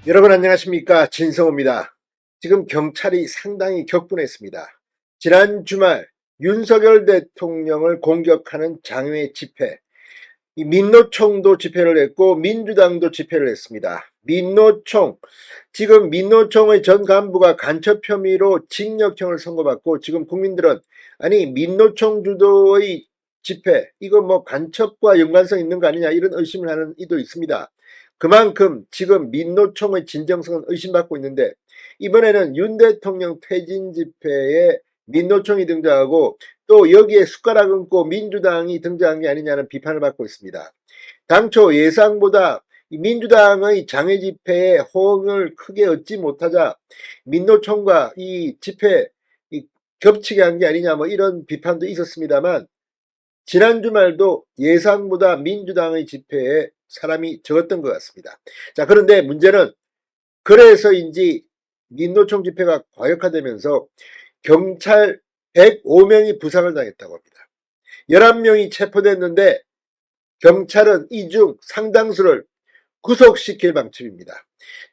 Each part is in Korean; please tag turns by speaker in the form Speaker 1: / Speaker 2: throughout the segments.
Speaker 1: 여러분 안녕하십니까, 진성호입니다. 지금 경찰이 상당히 격분했습니다. 지난 주말 윤석열 대통령을 공격하는 장외 집회, 이 민노총도 집회를 했고 민주당도 집회를 했습니다. 지금 민노총의 전 간부가 간첩 혐의로 징역형을 선고받고, 지금 국민들은 아니 민노총 주도의 집회 이거 뭐 간첩과 연관성 있는 거 아니냐, 이런 의심을 하는 이도 있습니다. 그만큼 지금 민노총의 진정성은 의심받고 있는데, 이번에는 윤 대통령 퇴진 집회에 민노총이 등장하고 또 여기에 숟가락 얹고 민주당이 등장한 게 아니냐는 비판을 받고 있습니다. 당초 예상보다 민주당의 장외 집회에 호응을 크게 얻지 못하자 민노총과 이 집회 겹치게 한 게 아니냐, 뭐 이런 비판도 있었습니다만, 지난 주말도 예상보다 민주당의 집회에 사람이 적었던 것 같습니다. 자, 그런데 문제는 그래서인지 민노총 집회가 과격화되면서 경찰 105명이 부상을 당했다고 합니다. 11명이 체포됐는데 경찰은 이 중 상당수를 구속시킬 방침입니다.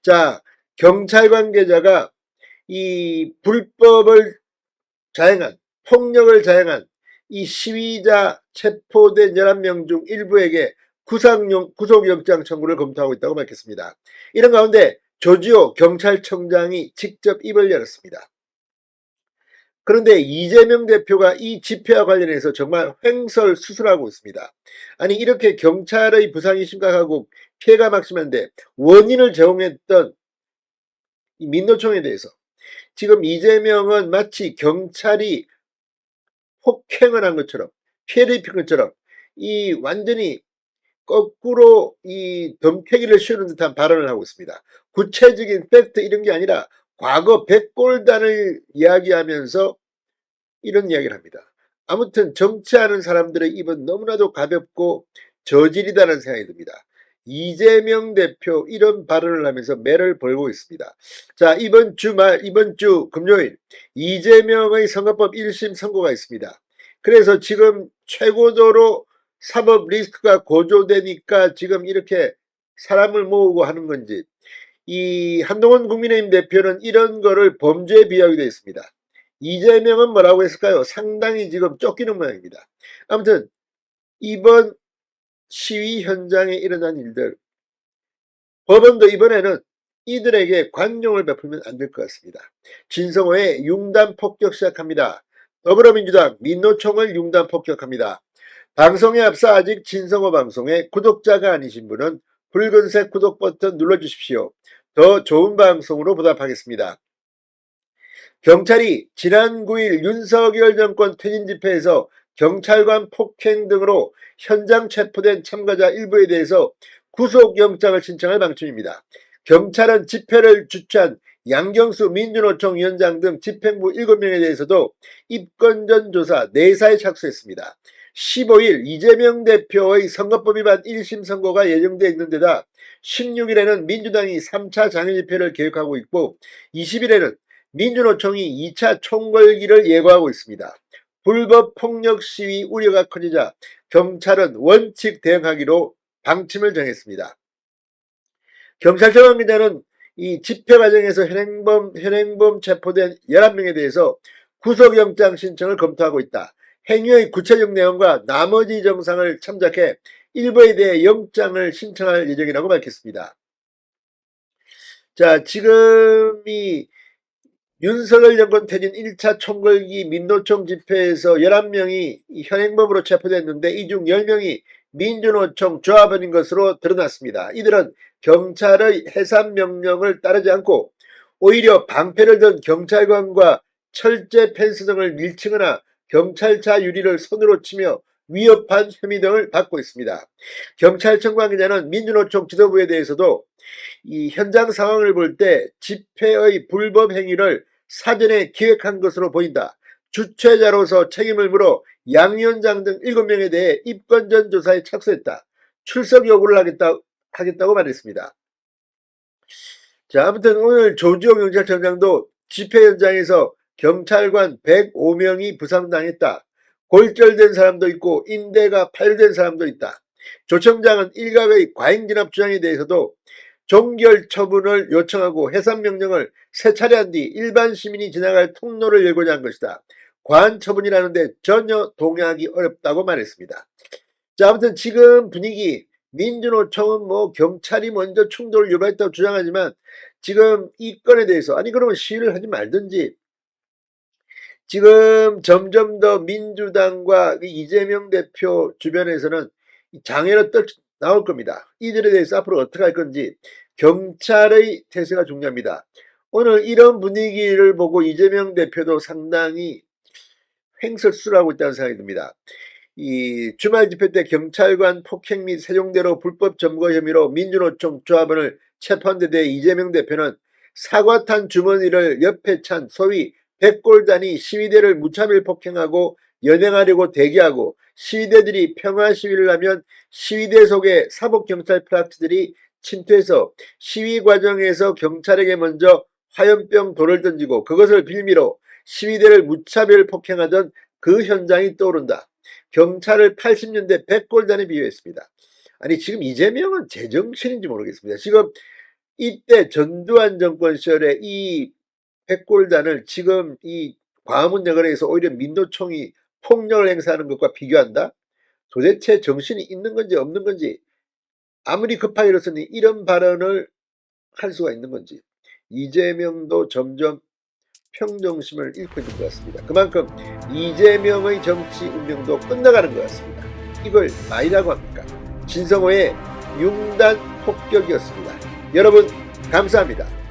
Speaker 1: 자, 경찰 관계자가 이 불법을 자행한, 폭력을 자행한 이 시위자 체포된 11명 중 일부에게 구속영장 청구를 검토하고 있다고 밝혔습니다. 이런 가운데 조지호 경찰청장이 직접 입을 열었습니다. 그런데 이재명 대표가 이 집회와 관련해서 정말 횡설수설하고 있습니다. 아니, 이렇게 경찰의 부상이 심각하고 피해가 막심한데 원인을 제공했던 이 민노총에 대해서 지금 이재명은 마치 경찰이 폭행을 한 것처럼, 피해를 입힌 것처럼 이 완전히 거꾸로 이 덤태기를 씌우는 듯한 발언을 하고 있습니다. 구체적인 팩트 이런 게 아니라 과거 백골단을 이야기하면서 이런 이야기를 합니다. 아무튼 정치하는 사람들의 입은 너무나도 가볍고 저질이다는 생각이 듭니다. 이재명 대표 이런 발언을 하면서 매를 벌고 있습니다. 자, 이번 주 금요일 이재명의 선거법 1심 선고가 있습니다. 그래서 지금 최고조로 사법 리스크가 고조되니까 지금 이렇게 사람을 모으고 하는 건지, 이 한동훈 국민의힘 대표는 이런 거를 범죄에 비하게 되어 있습니다. 이재명은 뭐라고 했을까요? 상당히 지금 쫓기는 모양입니다. 아무튼 이번 시위 현장에 일어난 일들, 법원도 이번에는 이들에게 관용을 베풀면 안 될 것 같습니다. 진성호의 융단 폭격 시작합니다. 더불어민주당 민노총을 융단 폭격합니다. 방송에 앞서 아직 진성호 방송에 구독자가 아니신 분은 붉은색 구독 버튼 눌러주십시오. 더 좋은 방송으로 보답하겠습니다. 경찰이 지난 9일 윤석열 정권 퇴진 집회에서 경찰관 폭행 등으로 현장 체포된 참가자 일부에 대해서 구속영장을 신청할 방침입니다. 경찰은 집회를 주최한 양경수 민주노총 위원장 등 집행부 7명에 대해서도 입건 전 조사 내사에 착수했습니다. 15일 이재명 대표의 선거법 위반 1심 선고가 예정되어 있는 데다 16일에는 민주당이 3차 장외집회를 계획하고 있고 20일에는 민주노총이 2차 총궐기를 예고하고 있습니다. 불법 폭력 시위 우려가 커지자 경찰은 원칙 대응하기로 방침을 정했습니다. 경찰청 관계자는 이 집회 과정에서 현행범 체포된 11명에 대해서 구속영장 신청을 검토하고 있다. 행위의 구체적 내용과 나머지 정상을 참작해 일부에 대해 영장을 신청할 예정이라고 밝혔습니다. 자, 지금 이 윤석열 정권 퇴진 1차 총궐기 민노총 집회에서 11명이 현행범으로 체포됐는데 이 중 10명이 민주노총 조합원인 것으로 드러났습니다. 이들은 경찰의 해산 명령을 따르지 않고 오히려 방패를 든 경찰관과 철제 펜스 등을 밀치거나 경찰차 유리를 손으로 치며 위협한 혐의 등을 받고 있습니다. 경찰청 관계자는 민주노총 지도부에 대해서도 이 현장 상황을 볼 때 집회의 불법 행위를 사전에 기획한 것으로 보인다. 주최자로서 책임을 물어 양 위원장 등 7명에 대해 입건 전 조사에 착수했다. 출석 요구를 하겠다고 말했습니다. 자, 아무튼 오늘 조지호 경찰청장도 집회 현장에서 경찰관 105명이 부상당했다. 골절된 사람도 있고 인대가 파열된 사람도 있다. 조 청장은 일각의 과잉진압 주장에 대해서도 종결 처분을 요청하고 해산 명령을 세 차례 한 뒤 일반 시민이 지나갈 통로를 열고자 한 것이다. 과한 처분이라는데 전혀 동의하기 어렵다고 말했습니다. 자, 아무튼 지금 분위기, 민주노총은 뭐 경찰이 먼저 충돌을 유발했다고 주장하지만 지금 이 건에 대해서 아니 그러면 시위를 하지 말든지, 지금 점점 더 민주당과 이재명 대표 주변에서는 장애로 나올 겁니다. 이들에 대해서 앞으로 어떻게 할 건지 경찰의 태세가 중요합니다. 오늘 이런 분위기를 보고 이재명 대표도 상당히 횡설수설하고 있다는 생각이 듭니다. 이 주말 집회 때 경찰관 폭행 및 세종대로 불법 점거 혐의로 민주노총 조합원을 체포한 데 대해 이재명 대표는 사과탄 주머니를 옆에 찬 소위 백골단이 시위대를 무차별 폭행하고 연행하려고 대기하고 시위대들이 평화 시위를 하면 시위대 속에 사복경찰 프라트들이 침투해서 시위 과정에서 경찰에게 먼저 화염병 돌을 던지고 그것을 빌미로 시위대를 무차별 폭행하던 그 현장이 떠오른다. 경찰을 80년대 백골단에 비유했습니다. 아니 지금 이재명은 제정신인지 모르겠습니다. 지금 이때 전두환 정권 시절에 이 백골단을 지금 이 광화문 여관에서 오히려 민노총이 폭력을 행사하는 것과 비교한다? 도대체 정신이 있는 건지 없는 건지, 아무리 급하게 일어서니 이런 발언을 할 수가 있는 건지, 이재명도 점점 평정심을 잃고 있는 것 같습니다. 그만큼 이재명의 정치 운명도 끝나가는 것 같습니다. 이걸 말이라고 합니까? 진성호의 융단 폭격이었습니다. 여러분 감사합니다.